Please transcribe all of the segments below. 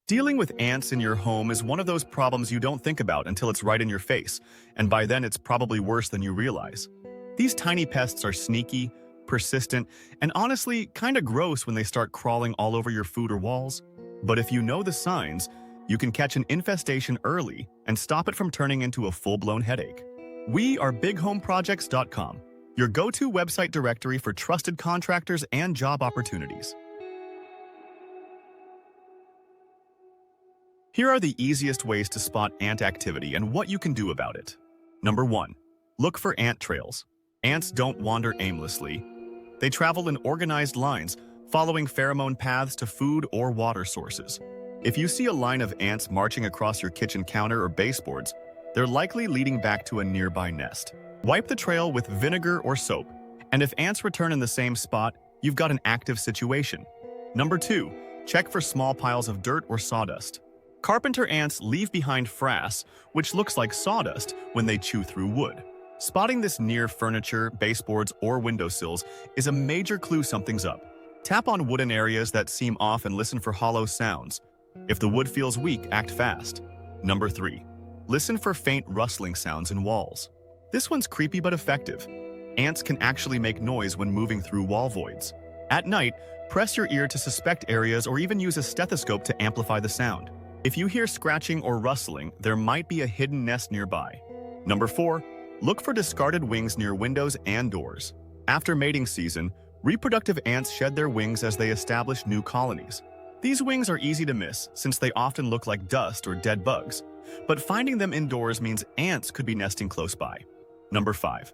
Dealing with ants in your home is one of those problems you don't think about until it's right in your face, and by then it's probably worse than you realize. These tiny pests are sneaky, persistent, and honestly kinda gross when they start crawling all over your food or walls. But if you know the signs, you can catch an infestation early and stop it from turning into a full-blown headache. We are bighomeprojects.com, your go-to website directory for trusted contractors and job opportunities. Here are the easiest ways to spot ant activity and what you can do about it. Number 1. Look for ant trails. Ants don't wander aimlessly. They travel in organized lines, following pheromone paths to food or water sources. If you see a line of ants marching across your kitchen counter or baseboards, they're likely leading back to a nearby nest. Wipe the trail with vinegar or soap, and if ants return in the same spot, you've got an active situation. Number 2. Check for small piles of dirt or sawdust. Carpenter ants leave behind frass, which looks like sawdust when they chew through wood. Spotting this near furniture, baseboards, or windowsills is a major clue something's up. Tap on wooden areas that seem off and listen for hollow sounds. If the wood feels weak, act fast. Number 3. Listen for faint rustling sounds in walls. This one's creepy but effective. Ants can actually make noise when moving through wall voids. At night, press your ear to suspect areas or even use a stethoscope to amplify the sound. If you hear scratching or rustling, there might be a hidden nest nearby. Number 4. Look for discarded wings near windows and doors. After mating season, reproductive ants shed their wings as they establish new colonies. These wings are easy to miss since they often look like dust or dead bugs, but finding them indoors means ants could be nesting close by. Number 5.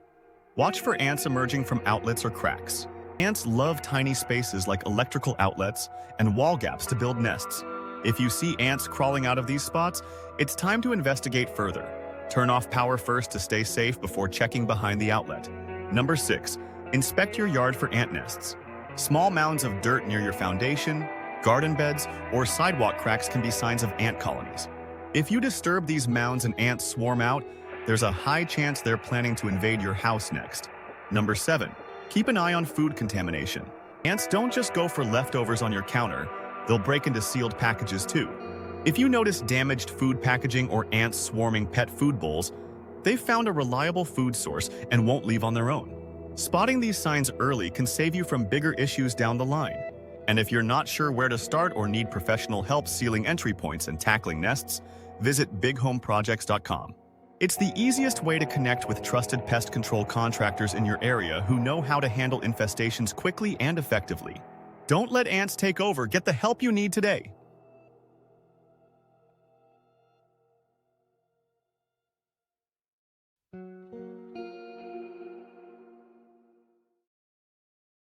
Watch for ants emerging from outlets or cracks. Ants love tiny spaces like electrical outlets and wall gaps to build nests. If you see ants crawling out of these spots, it's time to investigate further. Turn off power first to stay safe before checking behind the outlet. Number 6. Inspect your yard for ant nests. Small mounds of dirt near your foundation, garden beds, or sidewalk cracks can be signs of ant colonies. If you disturb these mounds and ants swarm out, there's a high chance they're planning to invade your house next. Number 7. Keep an eye on food contamination. Ants don't just go for leftovers on your counter, they'll break into sealed packages too. If you notice damaged food packaging or ants swarming pet food bowls, they've found a reliable food source and won't leave on their own. Spotting these signs early can save you from bigger issues down the line. And if you're not sure where to start or need professional help sealing entry points and tackling nests, visit bighomeprojects.com. It's the easiest way to connect with trusted pest control contractors in your area who know how to handle infestations quickly and effectively. Don't let ants take over. Get the help you need today.